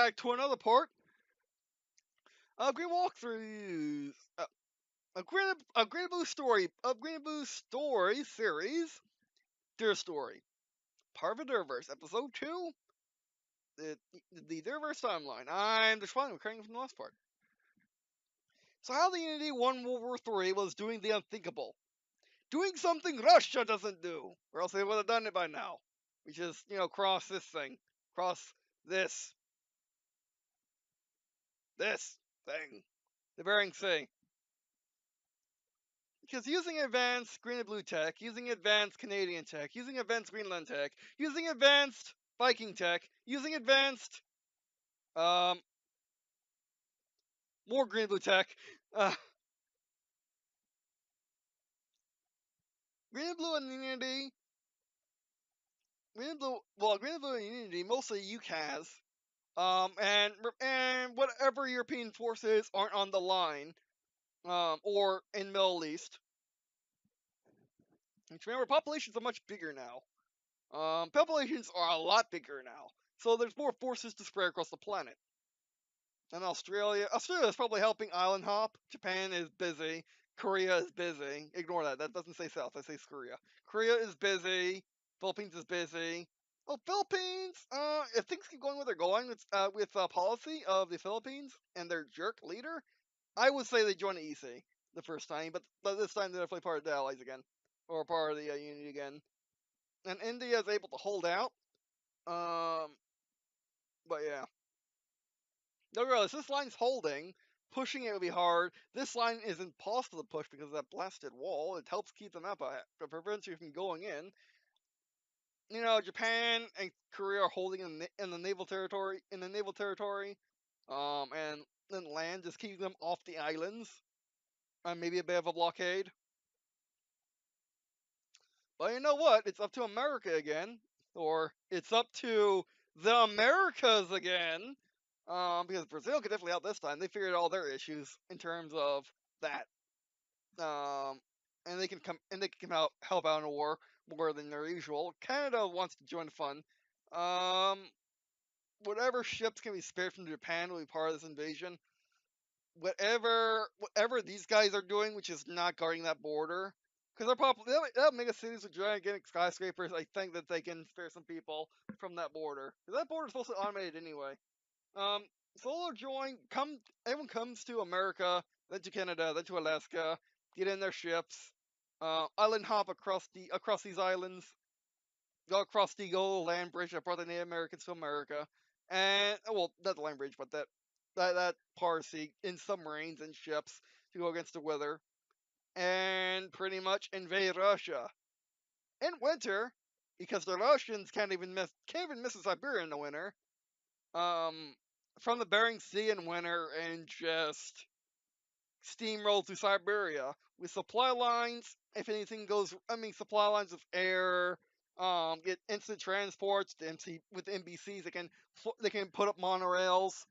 back to another part of Green Walkthroughs. A Green&Blue story, a Green&Blue Story series, Dear Story, part of the Derverse, episode 2, the Derverse timeline. I'm just fine, recording from the last part. So how the Unity won World War III was doing the unthinkable. Doing something Russia doesn't do, or else they would have done it by now. Which is, cross this thing. Cross this thing. The Bering Sea. Because using advanced Green&Blue tech, using advanced Canadian tech, using advanced Greenland tech, using advanced Viking tech, using advanced, more Green&Blue tech, Green&Blue and Unity, Green&Blue and Unity, mostly UCAS, and whatever European forces aren't on the line, or in Middle East. Which, remember, populations are much bigger now. Populations are a lot bigger now, so there's more forces to spread across the planet. And Australia is probably helping island hop. Japan is busy. Korea is busy. Ignore that. That doesn't say South. I say Korea. Korea is busy. Philippines is busy. Oh, Philippines. If things keep going where they're going with policy of the Philippines and their jerk leader, I would say they join the EC the first time, but this time they're definitely part of the Allies again, or part of the Unity again. And India is able to hold out. But yeah. No, regardless, this line's holding. Pushing it would be hard. This line is impossible to push because of that blasted wall. It helps keep them out, but it prevents you from going in. Japan and Korea are holding in the naval territory, and then land just keeping them off the islands. Maybe a bit of a blockade. But you know what? It's up to America again, or it's up to the Americas again. Because Brazil could definitely help this time. They figured all their issues in terms of that. And they can come out help out in a war more than their usual. Canada wants to join the fun. Whatever ships can be spared from Japan will be part of this invasion. Whatever these guys are doing, which is not guarding that border, because they have mega cities with gigantic skyscrapers. I think that they can spare some people from that border. Because that border is mostly automated anyway. Solo join. Everyone comes to America, then to Canada, then to Alaska. Get in their ships. Island hop across these islands. Go across the old land bridge that brought the Native Americans to America, and well, not the land bridge, but that part of sea in submarines and ships to go against the weather, and pretty much invade Russia in winter because the Russians can't even miss Siberia in the winter. From the Bering Sea in winter and just steamroll through Siberia with supply lines. If anything goes, supply lines of air, get instant transports. With the NBCs, they can put up monorails.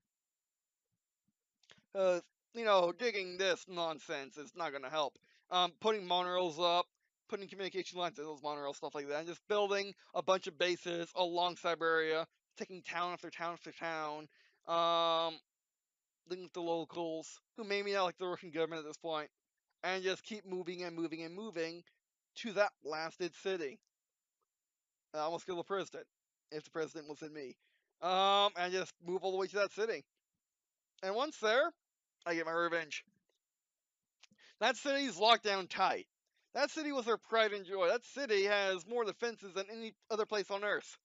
Digging this nonsense is not gonna help. Putting monorails up, putting communication lines in those monorails, stuff like that, and just building a bunch of bases along Siberia, taking town after town after town. Link with the locals, who maybe not like the Russian government at this point, and just keep moving and moving and moving to that blasted city. I almost kill the president, if the president was in me. And just move all the way to that city. And once there, I get my revenge. That city's locked down tight. That city was their pride and joy. That city has more defenses than any other place on Earth.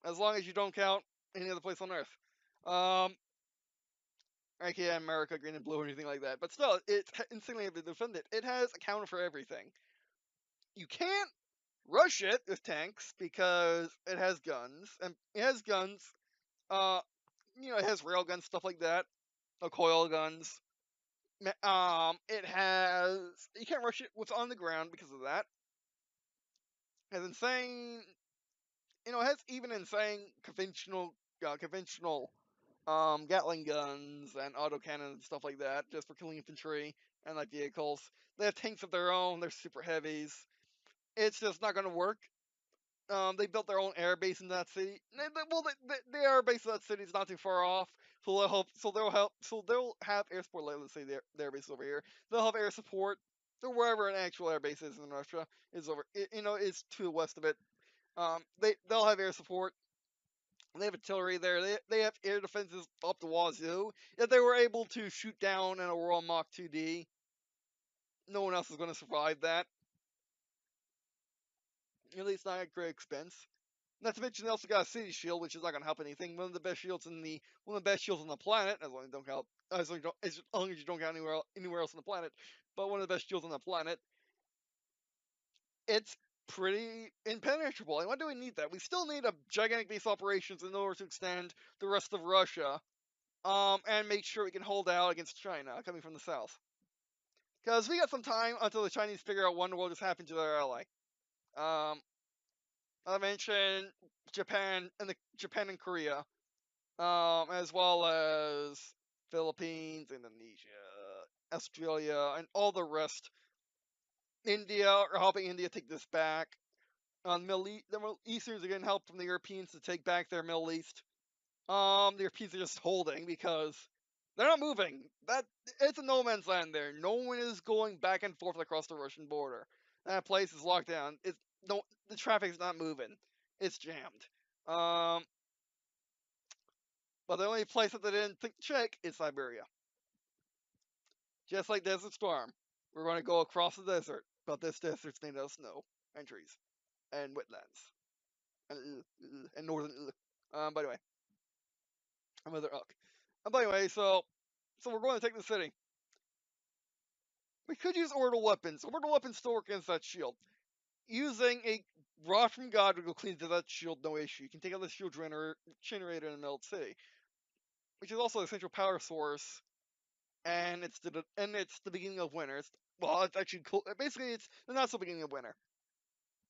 As long as you don't count any other place on Earth. aka America, Green and Blue, or anything like that. But still, it's insanely defended. It has a counter for everything. You can't rush it with tanks because it has guns, and it has guns. It has rail guns, stuff like that, coil guns. It has. You can't rush it what's on the ground because of that. It has insane. It has even insane conventional Gatling guns and autocannons and stuff like that, just for killing infantry and like vehicles. They have tanks of their own. They're super heavies. It's just not going to work. They built their own air base in that city. Well, the air base of that city is not too far off, so they'll help. So they'll have air support. Like, let's say their air base is over here. They'll have air support. So wherever an actual air base is in Russia is over. Is to the west of it. They'll have air support. They have artillery there. They have air defenses up the wazoo. If they were able to shoot down in a World Mach 2D, no one else is going to survive that. At least not at great expense. Not to mention they also got a city shield, which is not going to help anything. One of the best shields one of the best shields on the planet, as long as you don't count, as long as you don't count anywhere else on the planet, but one of the best shields on the planet. It's pretty impenetrable. And why do we need that? We still need a gigantic base operations in order to extend the rest of Russia, and make sure we can hold out against China coming from the south. Because we got some time until the Chinese figure out what just happened to their ally. I mentioned Japan and Korea, as well as Philippines, Indonesia, Australia, and all the rest. India are helping India take this back. The Middle Easterns are getting help from the Europeans to take back their Middle East. The Europeans are just holding because they're not moving. It's a no man's land there. No one is going back and forth across the Russian border. That place is locked down. The traffic's not moving. It's jammed. But the only place that they didn't think to check is Siberia. Just like Desert Storm, we're going to go across the desert, but this desert's made of snow and trees and wetlands and northern. By the way, another uck. By the way, so we're going to take the city. We could use orbital weapons. Orbital weapons still work against that shield. Using a rod from God to go clean to that shield, no issue. You can take out the shield generator in the middle of the city, which is also a central power source, and it's the beginning of winter. It's actually cool. Basically, it's the not so beginning of winter.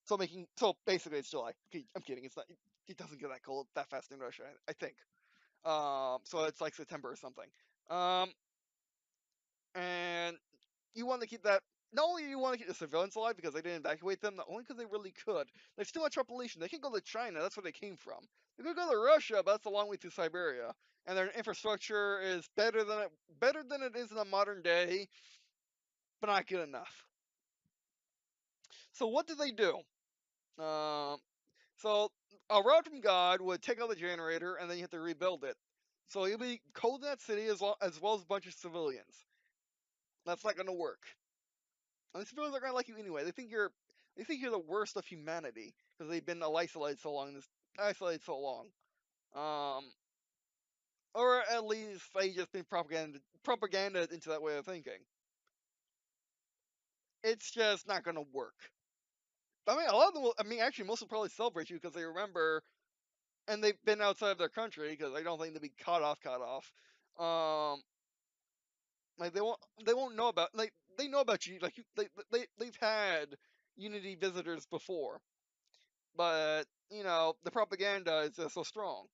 So basically it's July. I'm kidding. It's not. It doesn't get that cold that fast in Russia, I think. So it's like September or something. And you want to keep that. Not only do you want to keep the civilians alive because they didn't evacuate them, not only because they really could. There's too much population. They can go to China. That's where they came from. They could go to Russia, but that's a long way to Siberia. And their infrastructure is better than it is in the modern day, but not good enough. So what did they do? So a rod from God would take out the generator, and then you have to rebuild it. So you'll be cold in that city as well as a bunch of civilians. That's not going to work. And the civilians aren't going to like you anyway. They think you're the worst of humanity because they've been isolated so long. Um, or at least they just been propaganda into that way of thinking. It's just not going to work. I mean, a lot of them will. I mean, actually, most will probably celebrate you because they remember, and they've been outside of their country because I don't think they'll be cut off. Like they won't know about they know about you. Like they've had Unity visitors before, but the propaganda is just so strong.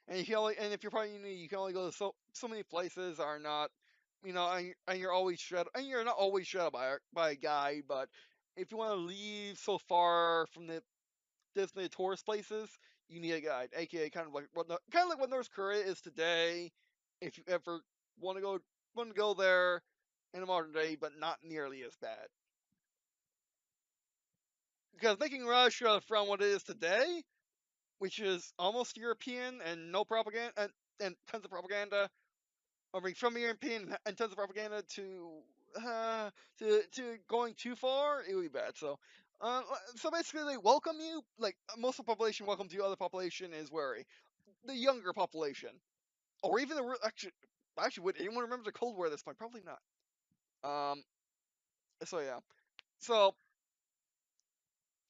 And if you're part of Unity, you can only go to so many places. Are not, and you're always and you're not always shut by a guide. But if you want to leave so far from the Disney tourist places, you need a guide, aka kind of like what North Korea is today. If you ever want to go there in the modern day, but not nearly as bad. Because making Russia from what it is today, which is almost European and no propaganda and tons of propaganda, I mean from European and tons of propaganda to going too far, it would be bad. So basically, they welcome you. Like most of the population welcomes you. Other population is wary. The younger population, or even actually, would anyone remember the Cold War at this point? Probably not. Um. So yeah. So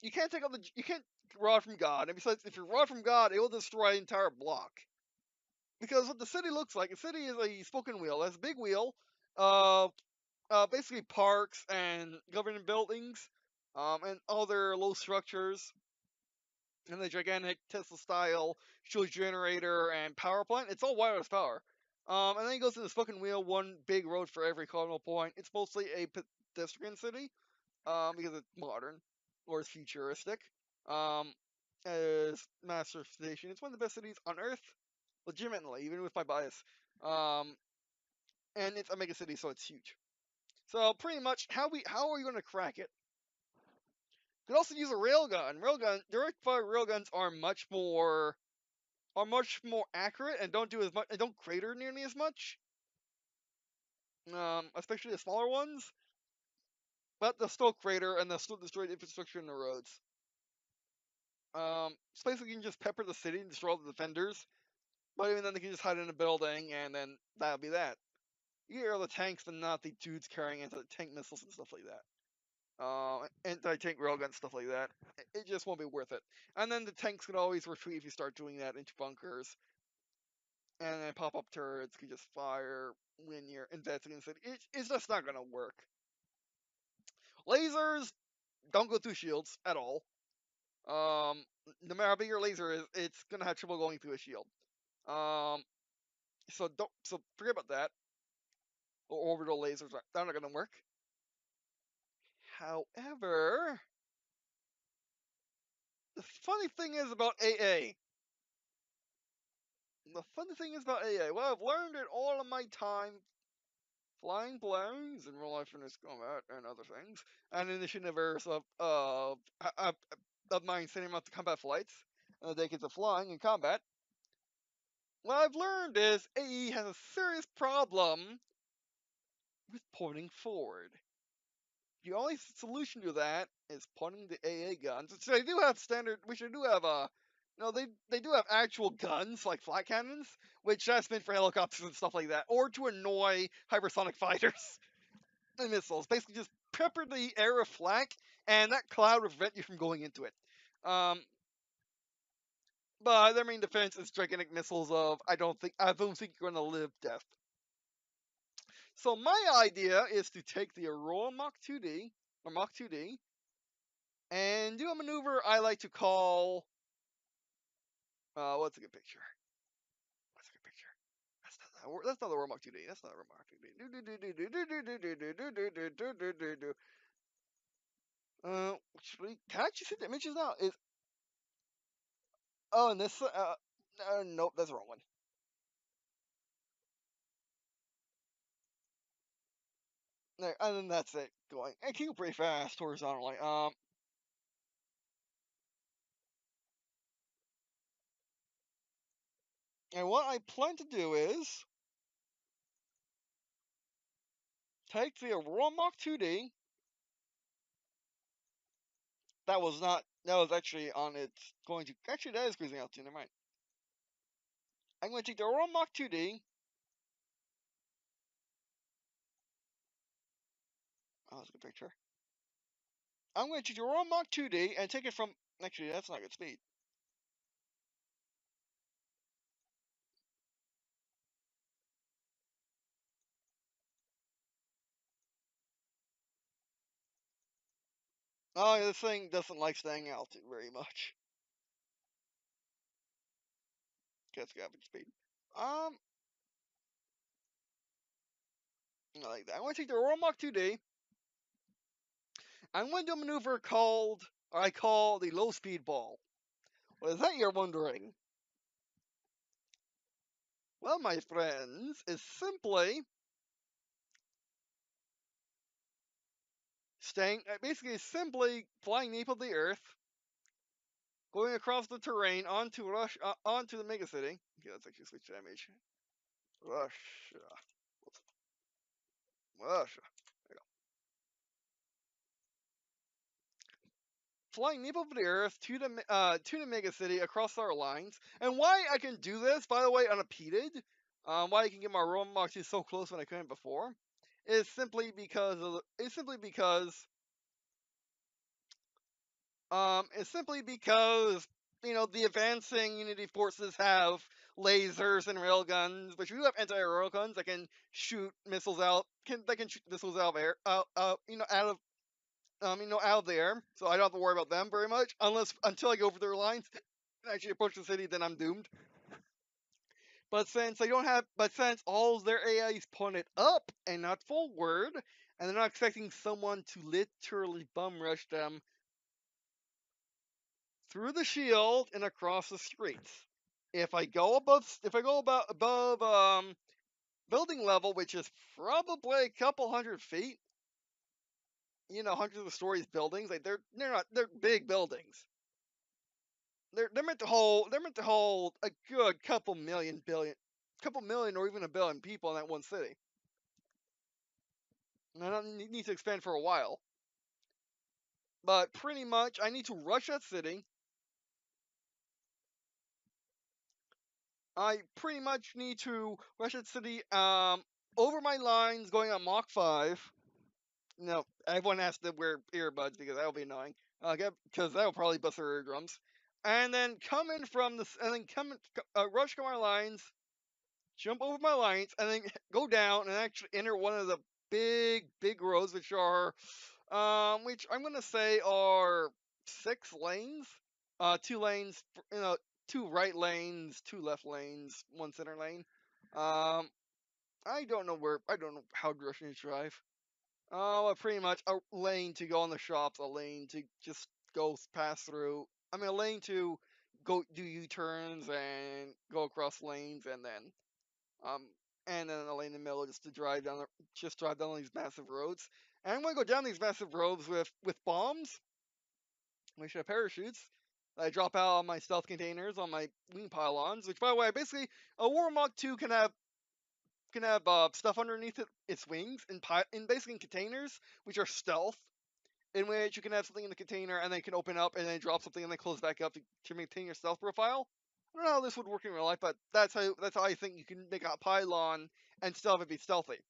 you can't rod from God. And besides, if you rod from God, it will destroy the entire block. Because what the city looks like, the city is a spoken wheel. It has a big wheel, uh, basically parks and government buildings, and other low structures, and the gigantic Tesla-style fuel generator and power plant. It's all wireless power. And then it goes to the spoken wheel, one big road for every cardinal point. It's mostly a pedestrian city, because it's modern or it's futuristic. Um, as Master Station, it's one of the best cities on Earth, legitimately, even with my bias. Um, and it's a mega city, so it's huge. So pretty much, how are you going to crack it? You could also use a railgun. Direct fire railguns are much more accurate and don't do as much and don't crater nearly as much. Especially the smaller ones, but they'll still crater and they'll still destroy the infrastructure in the roads. So basically, you can just pepper the city and destroy all the defenders, but even then, they can just hide in a building, and then that'll be that. You get all the tanks, but not the dudes carrying anti-tank missiles and stuff like that. Anti-tank railguns, stuff like that. It just won't be worth it. And then the tanks can always retreat if you start doing that into bunkers. And then pop-up turrets can just fire when you're investing in the city. It's just not gonna work. Lasers don't go through shields at all. No matter how big your laser is, it's gonna have trouble going through a shield. Um, so forget about that. Or orbital lasers, they're not gonna work. However, the funny thing is about AA. The funny thing is about AA. Well, I've learned in all of my time flying planes in real life in this combat and other things, and in this universe of mine sending out to combat flights and the decades of flying in combat. What I've learned is AE has a serious problem with pointing forward. The only solution to that is pointing the AA guns, which they do have they do have actual guns like flat cannons, which that's meant for helicopters and stuff like that, or to annoy hypersonic fighters and missiles. Basically, just pepper the air with flak, and that cloud will prevent you from going into it. Um, but their main defense is gigantic missiles of I don't think you're going to live death. So my idea is to take the Aurora Mach 2D or Mach 2D and do a maneuver I like to call what's a good picture? What's a good picture? That's not the Aurora Mach 2D. That's not the Aurora Mach 2D. Actually, can I actually see the images now? And this nope, that's the wrong one. There, and then that's it going. And can go pretty fast horizontally. And what I plan to do is take the Aurora Mach 2D. That was actually on its going to. Actually, that is cruising altitude. Never mind. I'm going to take the Aurora Mach 2D. Oh, that's a good picture. I'm going to take the Aurora Mach 2D and take it from. Actually, that's not good speed. Oh, this thing doesn't like staying altitude very much. Gets average speed. Um, I like that. I'm going to take the Aurora Mach 2D. I'm going to do a maneuver I call the low speed ball. What is that you're wondering? Well, my friends, is simply flying beneath the Earth, going across the terrain onto the megacity. Okay, let's actually switch to image. Russia, Russia. There you go. Flying beneath the Earth to the megacity across our lines. And why I can do this, by the way, unimpeded, why I can get my Roman Mach 2 so close when I couldn't before, is simply because the advancing Unity forces have lasers and railguns, but you have anti-air railguns that can shoot missiles out. They can shoot missiles out of air, out of the air. So I don't have to worry about them very much, until I go over their lines and actually approach the city. Then I'm doomed. But since all their AI is pointed up and not forward, and they're not expecting someone to literally bum rush them through the shield and across the streets. If I go above building level, which is probably a couple 100 feet, hundreds of stories buildings, like they're big buildings. They're meant to hold a good couple million or even a billion people in that one city. And I don't need to expand for a while. But pretty much, I need to rush that city. I pretty much need to rush that city over my lines going on Mach 5. No, everyone has to wear earbuds because that'll be annoying. Because that'll probably bust their eardrums. And then rush to my lines, jump over my lines, and then go down and actually enter one of the big roads, which I'm gonna say are 6 lanes. 2 lanes, you know, 2 right lanes, 2 left lanes, 1 center lane. Um, I don't know how directions drive. Pretty much a lane to go in the shops, a lane to just go pass through. I mean, a lane to go do U-turns and go across lanes, um, and then a lane in the middle just to drive down these massive roads. And I'm gonna go down these massive roads with bombs, which are parachutes. I drop out on my stealth containers on my wing pylons, which, by the way, basically a Warmog 2 can have stuff underneath its wings in basically in containers, which are stealth, in which you can have something in the container and then it can open up and then drop something and then close back up to maintain your stealth profile. I don't know how this would work in real life, but that's how I think you can make a pylon and still have it be stealthy.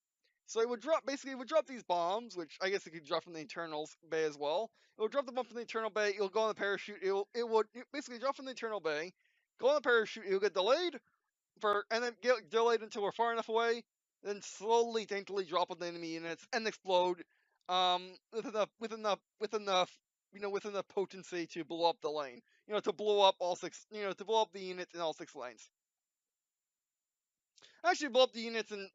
So it would drop these bombs, which I guess it could drop from the internals bay as well. It would drop the bomb from the internal bay. It'll go on the parachute. It would basically drop from the internal bay, go on the parachute. It'll get delayed and then get delayed until we're far enough away, then slowly, daintily drop on the enemy units and explode, with enough, with enough potency to blow up the lane. To blow up to blow up the units in all 6 lanes. Actually, blow up the units in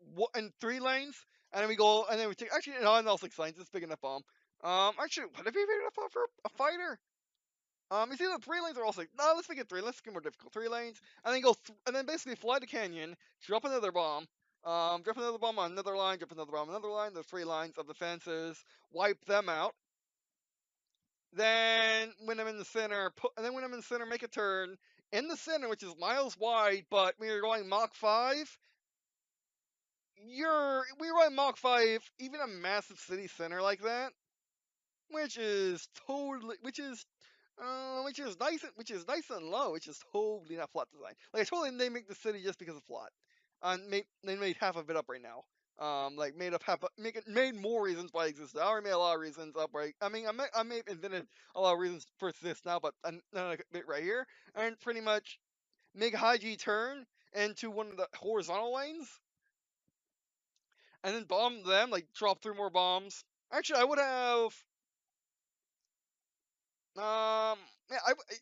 3 lanes, and then we take actually no, in all 6 lanes. It's big enough bomb. Actually, would it be big enough bomb for a fighter? It's either 3 lanes or all 6. No, let's make it 3. Let's make it more difficult. 3 lanes, and then and then basically fly the canyon, drop another bomb, drop another bomb on another line, drop another bomb on another line. There's 3 lines of defenses. Wipe them out. Then when I'm in the center, make a turn in the center, which is miles wide. But when you're going Mach 5, we run Mach 5, even a massive city center like that, which is nice and low, which is totally not plot design. Like, I totally they make the city just because of plot. They made half of it up right now. Like made up made more reasons why it exists. I already made a lot of reasons up right. I may have invented a lot of reasons for this now, but none of it right here. And pretty much make a high G turn into one of the horizontal lanes, and then bomb them. Like, drop 3 more bombs. Actually, I would have. Yeah,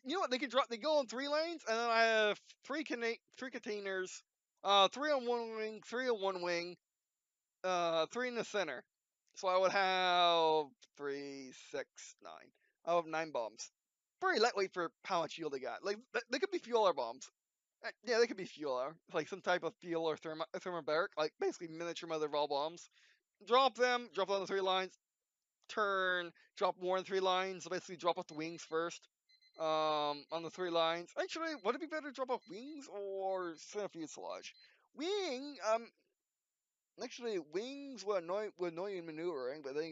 you know what? They go on 3 lanes, and then I have three containers, 3 on 1 wing, 3 on 1 wing, 3 in the center. So I would have 3, 6, 9. I have 9 bombs. Very lightweight for how much fuel they got. Like, they could be fuel or bombs. Yeah, they could be fuel or like some type of fuel or thermobaric, like basically miniature mother of all bombs. Drop them on the 3 lines, turn, drop more than 3 lines. So basically, drop off the wings first. On the 3 lines. Actually, would it be better to drop off wings or center fuselage? Wing. Actually, wings would annoy you in maneuvering, but then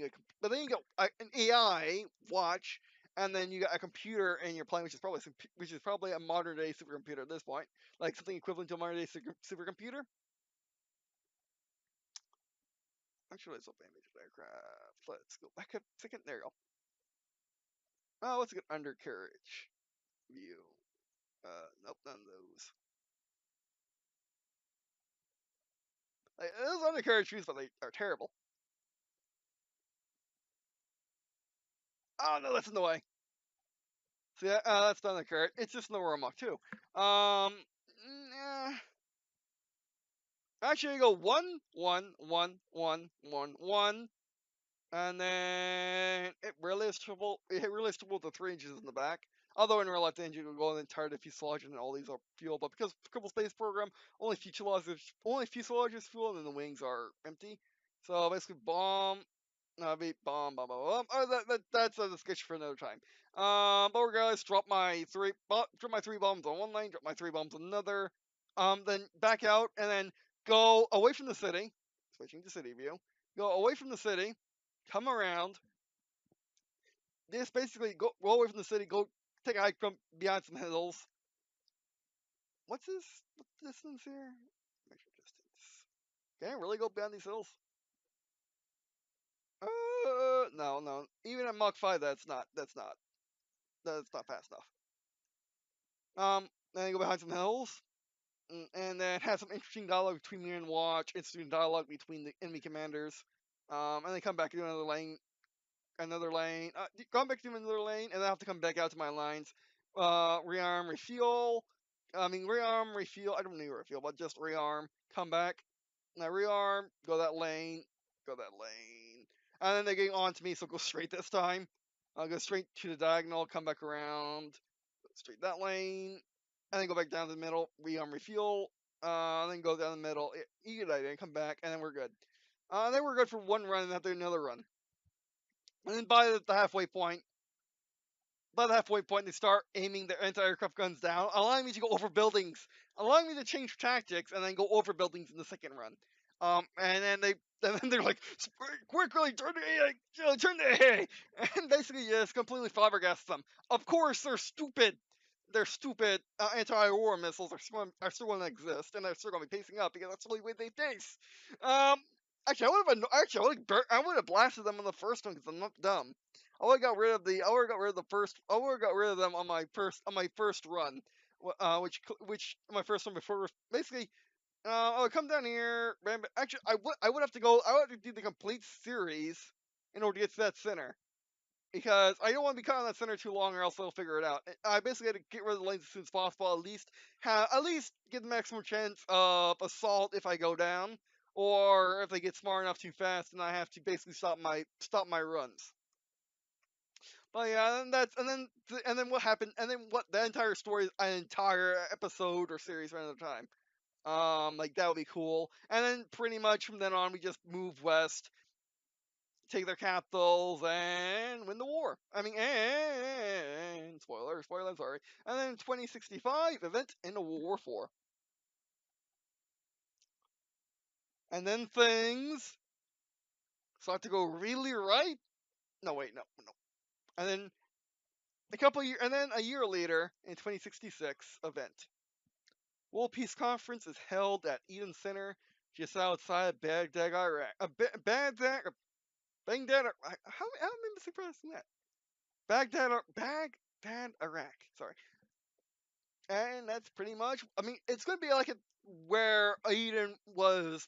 you got an AI watch, and then you got a computer in your plane, which is probably a modern day supercomputer at this point, like something equivalent to a modern day supercomputer. Actually, let's open image aircraft. Let's go back a second. There you go. Oh, let's get undercarriage view. Nope, none of those. Those undercarriage views, but they are terrible. Oh no, that's in the way. See, that's not undercarriage. It's just nowhere Mach 2. Yeah. Actually, you go 1, 1, 1, 1, 1, 1, and then it really is trouble. It really is trouble with the 3 inches in the back. Although in real life, the engine will go in the entire fuselage and all these are fuel, but because Kerbal Space Program only fuselage is fuel, and then the wings are empty. So basically, bomb. That's a discussion for another time. But regardless, drop my three bombs on one lane, drop my three bombs on another. Then back out and then go away from the city. Switching to city view. Go away from the city, come around. This basically go away from the city. Go take a hike from behind some hills. What's the distance here? Measure distance. Can I really go behind these hills? No. Even at Mach 5, that's not fast enough. Then go behind some hills, and then have some interesting dialogue between me and Watch, interesting dialogue between the enemy commanders, and then come back to another lane, come back to another lane, and then I have to come back out to my lines, rearm, refuel. I mean, rearm, refuel. I don't need refuel, but just rearm, come back, now rearm, go that lane, and then they get on to me, so go straight this time. I'll go straight to the diagonal, come back around, straight that lane, and then go back down to the middle, rearm, refuel, then go down the middle, eat it, and come back, and then we're good. Then we're good for one run, and after another run. And then by the halfway point, they start aiming their anti-aircraft guns down, allowing me to go over buildings, allowing me to change tactics, and then go over buildings in the second run. And then they're like, quickly turn the AA, turn the AA, and basically just completely flabbergast them. Of course, they're stupid. Their stupid anti-aurora missiles are still going to exist, and they're still going to be pacing up because that's the only way they pace. Actually, I would have blasted them on the first one because I'm not dumb. I would have got rid of them on my first run, which my first one before basically. I would come down here. Actually, I would have to go. I would have to do the complete series in order to get to that center because I don't want to be caught on that center too long, or else they'll figure it out. I basically had to get rid of the lanes as soon as possible. At least get the maximum chance of assault if I go down, or if they get smart enough too fast, and I have to basically stop my runs. But yeah, and then what happened, and then what the entire story is an entire episode or series right at a time. Like that would be cool. And then pretty much from then on, we just move west, take their capitals, and win the war. I mean, and spoiler, I'm sorry. And then 2065 event in World War IV. And then things start to go really right. No, wait, no. And then a year later, in 2066 event, World Peace Conference is held at Eden Center, just outside Baghdad, Iraq. Baghdad. How am I mispronouncing that? Baghdad, Iraq. Sorry. And that's pretty much. I mean, it's gonna be like where Eden was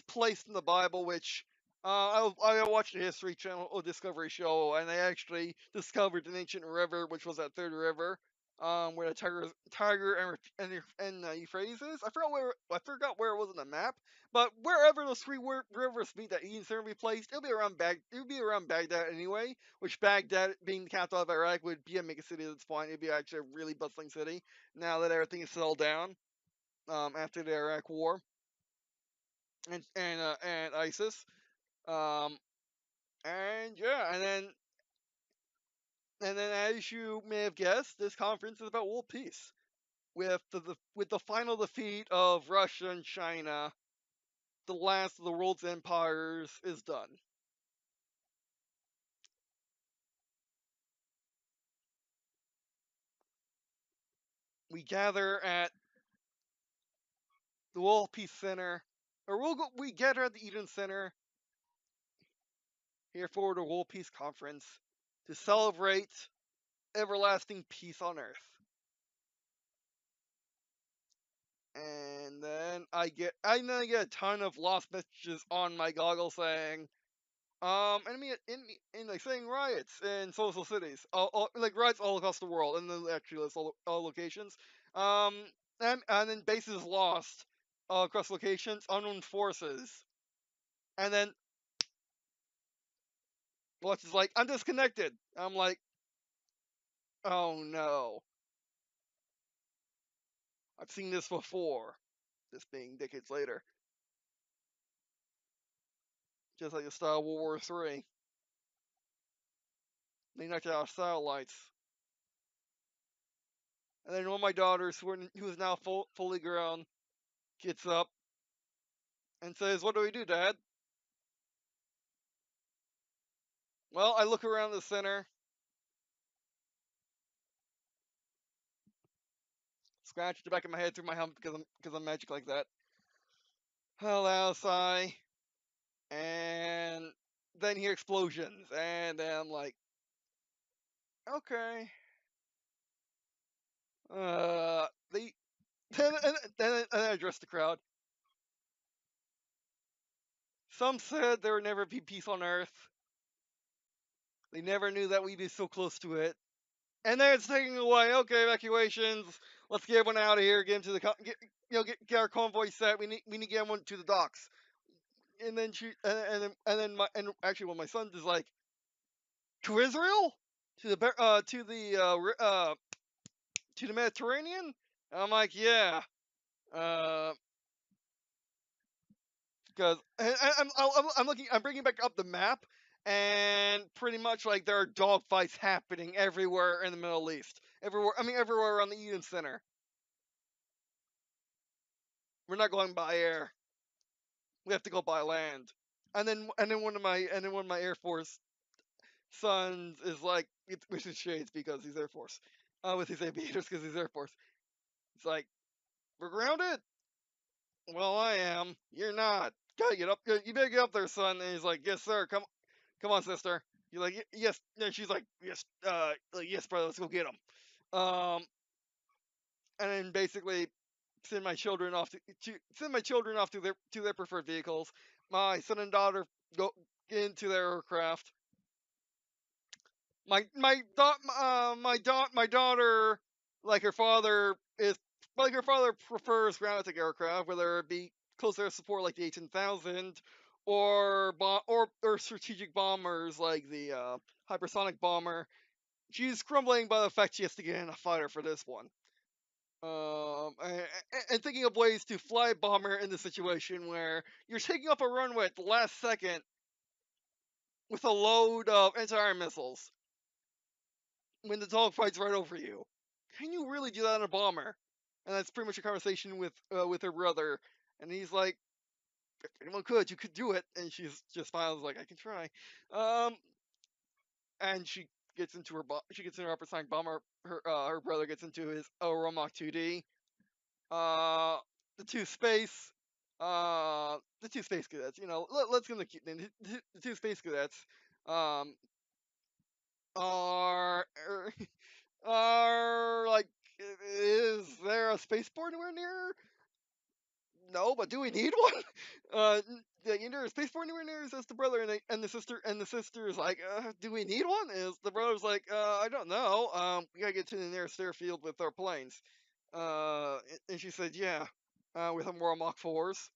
placed in the Bible, which I watched a History Channel or Discovery show, and they actually discovered an ancient river, which was that third river, where the Tiger and Euphrates is. I forgot where it was on the map, but wherever those three rivers meet that Eden's going to be placed, it'll be around Baghdad anyway. Which Baghdad, being the capital of Iraq, would be a mega city at this point. It'd be actually a really bustling city now that everything is settled down. After the Iraq War and ISIS. Um, and yeah, and then as you may have guessed, this conference is about world peace. With the final defeat of Russia and China, the last of the world's empires is done. We gather at the World Peace Center, we gather at the Eden Center here for the World Peace Conference to celebrate everlasting peace on Earth. And then I get a ton of lost messages on my goggle saying, enemy in like saying riots in social cities, like riots all across the world, and then actually lists all locations. Um, and then bases lost across locations, unknown forces, and then Watch is like, I'm disconnected. I'm like, oh no, I've seen this before. This being decades later, just like the style of World War III. They knocked out satellites. And then one of my daughters, who is now fully grown, gets up and says, "What do we do, Dad?" Well, I look around the center, scratch the back of my head through my helmet because I'm magic like that. Allow sigh, and then hear explosions, and then I'm like, okay. They then I address the crowd. Some said there would never be peace on Earth. They never knew that we'd be so close to it. And then it's taking away. Okay, evacuations. Let's get everyone out of here. Get into the get our convoy set. We need to get everyone to the docks. And then and actually, when my son is like, to Israel, to the Mediterranean. I'm like, yeah, uh, because I'm looking, I'm bringing back up the map, and pretty much like there are dogfights happening everywhere in the Middle East, everywhere. I mean, everywhere around the Eden Center. We're not going by air. We have to go by land. And then one of my Air Force sons is like, with his shades because he's Air Force, with his aviators because he's Air Force. It's like, we're grounded. Well, I am. You're not. Gotta get up. You better get up there, son. And he's like, yes, sir. Come on, sister. You're like, yes. And she's like, yes, yes, brother. Let's go get him. And then basically send my children off to send my children off to their preferred vehicles. My son and daughter go into their aircraft. My daughter, like her father, is like her father prefers Galactic aircraft, whether it be close air support like the 18,000, or strategic bombers like the hypersonic bomber. She's crumbling by the fact she has to get in a fighter for this one. And thinking of ways to fly a bomber in the situation where you're taking up a runway at the last second with a load of anti-air missiles when the dogfight's right over you. Can you really do that on a bomber? And that's pretty much a conversation with her brother, and he's like, if anyone could, you could do it. And she's just smiles like, I can try. Um, and she gets into her hypersonic bomber. Her brother gets into his Romach 2D. Uh, the two space, the two space cadets. Let's gonna keep them. The two space cadets, um, are are like, is there a spaceport anywhere near? No, but do we need one? Either a spaceport anywhere near? Says the brother, and the sister is like, do we need one? Is the brother's like, I don't know. We gotta get to the nearest airfield with our planes. And she said, yeah, with some more Mach 4s.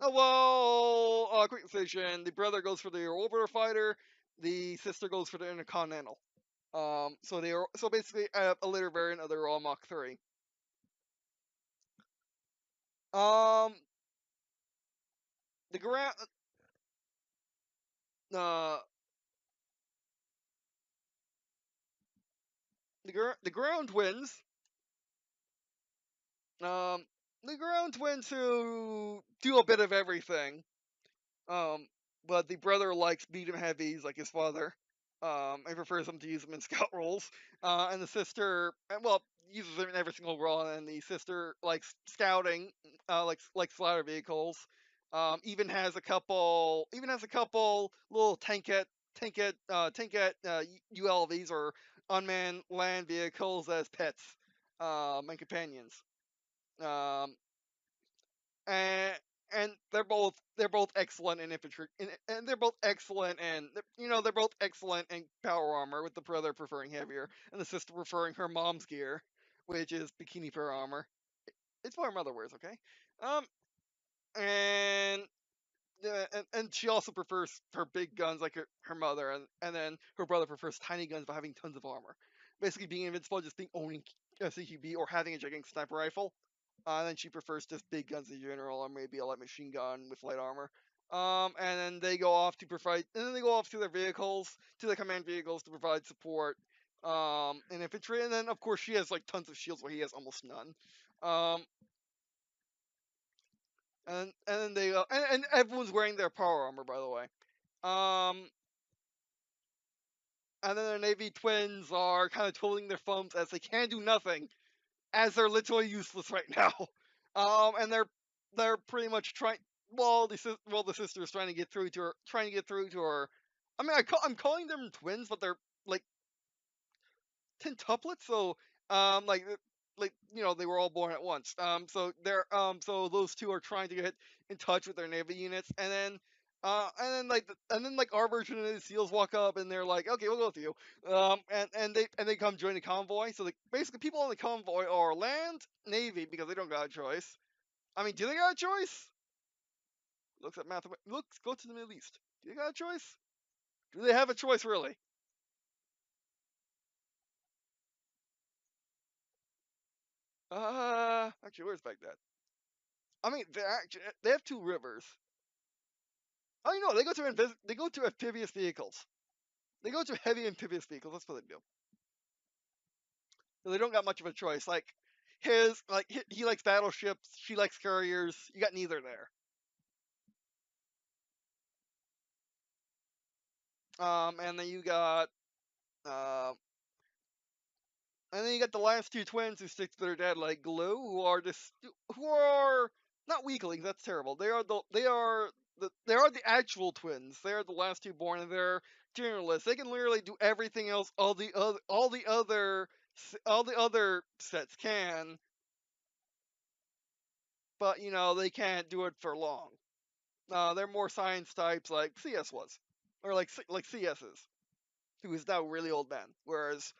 Oh, well, quick decision. The brother goes for the orbiter fighter. The sister goes for the intercontinental. So basically a later variant of the all Mach 3. Um, the ground, uh, the ground wins. Um, the ground wins to do a bit of everything. Um, but the brother likes medium heavies like his father. And prefers them to use them in scout roles. And the sister, well, uses them in every single role. And the sister likes scouting, like slider vehicles. Even has a couple little ULVs or unmanned land vehicles as pets, and companions. Um, and they're both excellent in infantry, and they're both excellent, and they're both excellent in power armor, with the brother preferring heavier and the sister preferring her mom's gear, which is bikini power armor. It's what her mother wears, okay. um and yeah, and she also prefers her big guns like her mother, and then her brother prefers tiny guns but having tons of armor. Basically, being invincible, just being owning a CQB or having a gigantic sniper rifle. And then she prefers just big guns in general, or maybe a light machine gun with light armor. And then they go off to provide, and then they go off to their vehicles, to their command vehicles to provide support. And infantry, and then of course she has like tons of shields where he has almost none. Um, and then they and everyone's wearing their power armor, by the way. Um, and then their navy twins are kind of twiddling their thumbs as they can do nothing, as they're literally useless right now. And they're pretty much trying. Well, the sister's trying to get through to her, trying to get through to her. I mean, I'm calling them twins, but they're like quintuplets. So, like they were all born at once. So those two are trying to get in touch with their navy units, and then like our version of the SEALs walk up and they're like, okay, we'll go with you. And they come join the convoy. So like basically, people on the convoy are land, navy because they don't got a choice. I mean, do they got a choice? Looks at math. Looks go to the Middle East. Do they got a choice? Do they have a choice really? Actually, where's Baghdad? I mean, they have two rivers. Oh, they go to amphibious vehicles. They go to heavy amphibious vehicles. That's what they do. So they don't got much of a choice. Like he likes battleships. She likes carriers. You got neither there. And then you got uh, and then you got the last two twins who stick to their dad like glue, who are not weaklings. That's terrible. They are the actual twins. They are the last two born, and they're generalists. They can literally do everything else all the other sets can, but they can't do it for long. They're more science types like CS was, or like CS is, who is now really old man. Whereas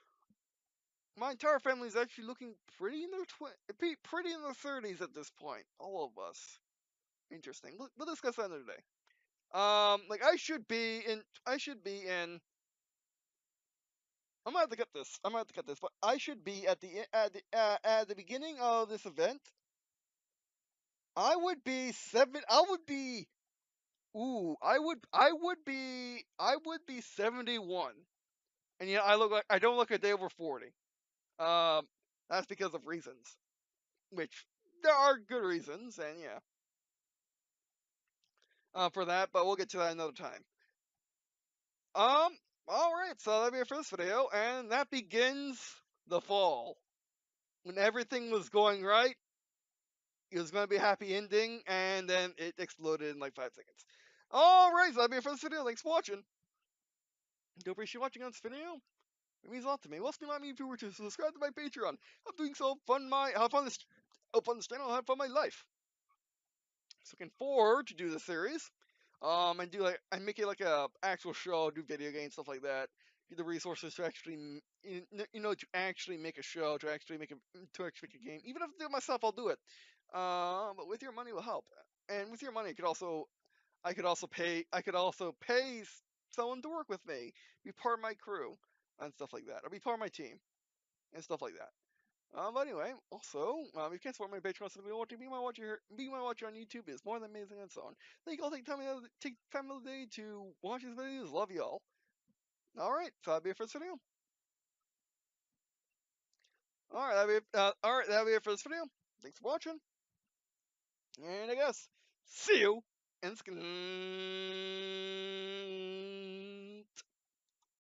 my entire family is actually looking pretty in their 30s at this point. All of us. Interesting. We'll discuss that another day. Like I should be in. I'm gonna have to cut this. I'm gonna have to cut this, but I should be at the beginning of this event. I would be seven. I would be. Ooh, I would be 71, and yet I don't look a day over 40. Um, that's because of reasons, which there are good reasons, and yeah, for that. But we'll get to that another time. Um, all right, so that'll be it for this video, and that begins the fall when everything was going right. It was going to be a happy ending, and then it exploded in like 5 seconds. All right, so that'll be it for this video. Thanks for watching. Do appreciate watching on this video. It means a lot to me. It also remind me if you were to subscribe to my Patreon. I'm doing so fun have fun this channel, have fun my life. So looking forward to do the series. And do and make it like a actual show, do video games, stuff like that. Get the resources to actually to actually make a show, to actually make a game. Even if I do it myself, I'll do it. But with your money will help. And with your money I could also pay someone to work with me, be part of my crew and stuff like that, or be part of my team and stuff like that. But anyway, also, if you can't support my Patreon, so if you want to be my watcher on YouTube is more than amazing and so on. Thank you all. Take time of the day to watch these videos. Love you all. All right, so that'll be it for this video. All right, that'll be it for this video. Thanks for watching, and I guess see you in skin.